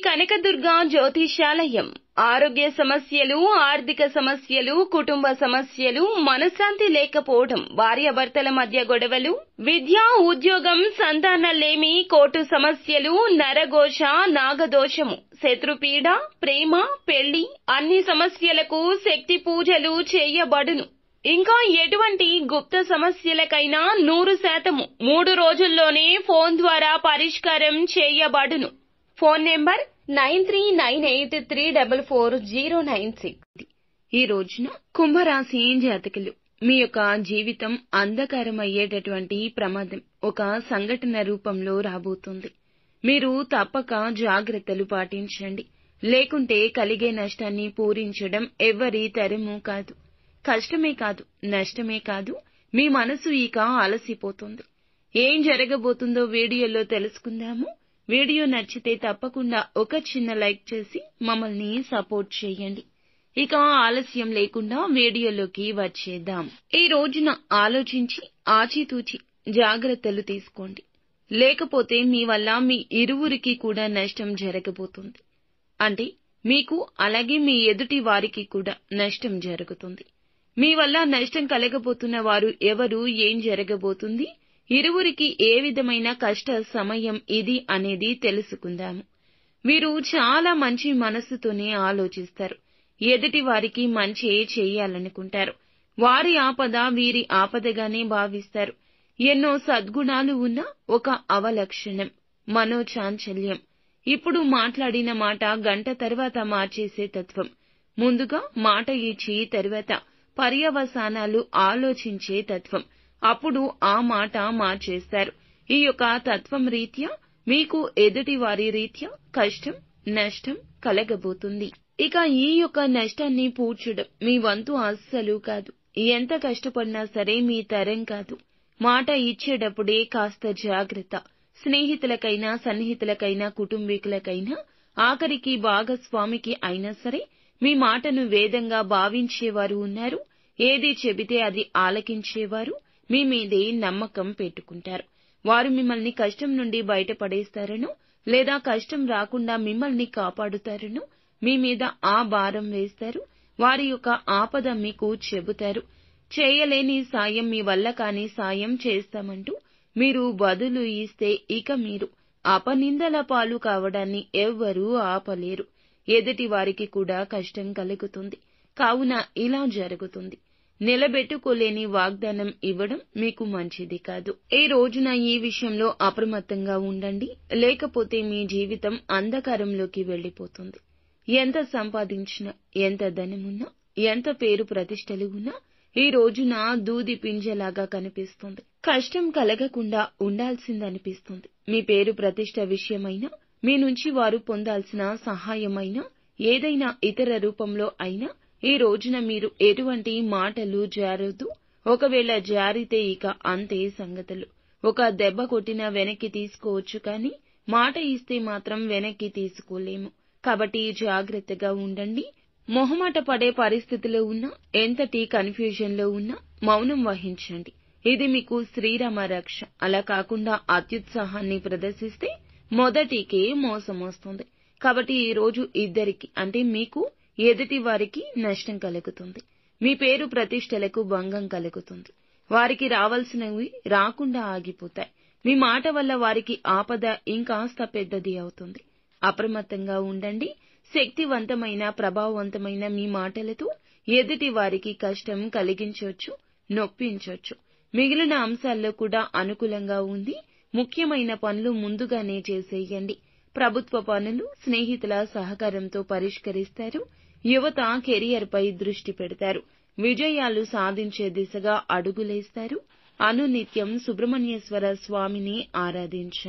కనకదుర్గ జ్యోతిషాలయం. ఆరోగ్య సమస్యలు, ఆర్థిక సమస్యలు, కుటుంబ సమస్యలు, మనశ్శాంతి లేకపోవడం, భార్యాభర్తల మధ్య గొడవలు, విద్య, ఉద్యోగం, సంతానలేమి, కోర్టు సమస్యలు, నరఘోష, నాగదోషము, శత్రుపీడ, ప్రేమ, పెళ్లి, అన్ని సమస్యలకు శక్తి పూజలు చేయబడును. ఇంకా ఎటువంటి గుప్త సమస్యలకైనా 100% 3 రోజుల్లోనే ఫోన్ ద్వారా పరిష్కారం చేయబడును. Phone number 9398344096. ఈ రోజున కుంభరాశి జాతకులు మీ యొక్క జీవితం అంధకారమయ్యేటటువంటి ప్రమాదం ఒక సంఘటన రూపంలో రాబోతుంది. మీరు తప్పక జాగ్రత్తలు పాటించండి. లేకుంటే కలిగే నష్టాన్ని పూరించడం ఎవ్వరి తరమూ కాదు. కష్టమే కాదు, నష్టమే కాదు, మీ మనసు ఇక అలసిపోతుంది. ఏం జరగబోతుందో వీడియోలో తెలుసుకుందాము. వీడియో నచ్చితే తప్పకుండా ఒక చిన్న లైక్ చేసి మమ్మల్ని సపోర్ట్ చేయండి. ఇక ఆలస్యం లేకుండా వీడియోలోకి వచ్చేద్దాం. ఈ రోజున ఆలోచించి ఆచితూచి జాగ్రత్తలు తీసుకోండి. లేకపోతే మీ వల్ల మీ ఇరువురికి కూడా నష్టం జరగబోతుంది. అంటే మీకు అలాగే మీ ఎదుటి వారికి కూడా నష్టం జరుగుతుంది. మీ వల్ల నష్టం కలగబోతున్న వారు ఎవరు, ఏం జరగబోతుంది, ఇరువురికి ఏ విధమైన కష్ట సమయం ఇది అనేది తెలుసుకుందాము. వీరు చాలా మంచి మనస్సుతోనే ఆలోచిస్తారు. ఎదుటి వారికి మంచి చేయాలనుకుంటారు. వారి ఆపద వీరి ఆపదగానే భావిస్తారు. ఎన్నో సద్గుణాలు ఉన్న ఒక అవలక్షణం మనోచాంచల్యం. ఇప్పుడు మాట్లాడిన మాట గంట తర్వాత మార్చేసే తత్వం. ముందుగా మాట ఇచ్చి తర్వాత పర్యవసానాలు ఆలోచించే తత్వం. అప్పుడు ఆ మాట మార్చేస్తారు. ఈ యొక్క తత్వం రీత్యా మీకు ఎదుటి వారి రీత్యా కష్టం, నష్టం కలగబోతుంది. ఇక ఈ యొక్క నష్టాన్ని పూడ్చడం మీ వంతు అస్సలు కాదు. ఎంత కష్టపడినా సరే మీ తరం కాదు. మాట ఇచ్చేటప్పుడే కాస్త జాగ్రత్త. స్నేహితులకైనా, సన్నిహితులకైనా, కుటుంబీకులకైనా, ఆఖరికి భాగస్వామికి అయినా సరే మీ మాటను వేదంగా భావించేవారు ఉన్నారు. ఏది చెబితే అది ఆలకించేవారు మీ మీదే నమ్మకం పెట్టుకుంటారు. వారు మిమ్మల్ని కష్టం నుండి బయటపడేస్తారనో లేదా కష్టం రాకుండా మిమ్మల్ని కాపాడుతారనో మీ మీద ఆ భారం వేస్తారు. వారి యొక్క ఆపద మీకు చెబుతారు. చేయలేని సాయం, మీ వల్ల కాని సాయం చేస్తామంటూ మీరు బదులు ఇస్తే ఇక మీరు అపనిందల పాలు కావడాన్ని ఎవ్వరూ ఆపలేరు. ఎదుటి వారికి కూడా కష్టం కలుగుతుంది. కావున ఇలా జరుగుతుంది. నిలబెట్టుకోలేని వాగ్దానం ఇవ్వడం మీకు మంచిది కాదు. ఈ రోజున ఈ విషయంలో అప్రమత్తంగా ఉండండి. లేకపోతే మీ జీవితం అంధకారంలోకి వెళ్లిపోతుంది. ఎంత సంపాదించినా, ఎంత ధనమున్నా, ఎంత పేరు ప్రతిష్టలు ఉన్నా ఈ రోజున దూది పింజలాగా కనిపిస్తుంది. కష్టం కలగకుండా ఉండాల్సిందనిపిస్తుంది. మీ పేరు ప్రతిష్ట విషయమైనా, మీ నుంచి వారు పొందాల్సిన సహాయమైనా, ఏదైనా ఇతర రూపంలో అయినా ఈ రోజున మీరు ఎటువంటి మాటలు జారొద్దు. ఒకవేళ జారితే ఇక అంతే సంగతులు. ఒక దెబ్బ కొట్టినా వెనక్కి తీసుకోవచ్చు, కానీ మాట ఇస్తే మాత్రం వెనక్కి తీసుకోలేము. కాబట్టి జాగ్రత్తగా ఉండండి. మొహమాట పడే పరిస్థితిలో ఉన్నా, ఎంతటి కన్ఫ్యూజన్లో ఉన్నా మౌనం వహించండి. ఇది మీకు శ్రీరామ రక్ష. అలా కాకుండా అత్యుత్సాహాన్ని ప్రదర్శిస్తే మొదటికే మోసం వస్తుంది. కాబట్టి ఈ రోజు ఇద్దరికి అంటే మీకు, ఎదుటి వారికి నష్టం కలుగుతుంది. మీ పేరు ప్రతిష్టలకు భంగం కలుగుతుంది. వారికి రావాల్సినవి రాకుండా ఆగిపోతాయి. మీ మాట వల్ల వారికి ఆపద ఇంకాస్త పెద్దది అవుతుంది. అప్రమత్తంగా ఉండండి. శక్తివంతమైన, ప్రభావవంతమైన మీ మాటలతో ఎదుటి వారికి కష్టం కలిగించవచ్చు, నొప్పించవచ్చు. మిగిలిన అంశాల్లో కూడా అనుకూలంగా ఉంది. ముఖ్యమైన పనులు ముందుగానే చేసేయండి. ప్రభుత్వ పనులు స్నేహితుల సహకారంతో పరిష్కరిస్తారు. యువత కెరియర్పై దృష్టి పెడతారు. విజయాలు సాధించే దిశగా అడుగులేస్తారు. అనునిత్యం సుబ్రహ్మణ్యేశ్వర స్వామిని ఆరాధించండి.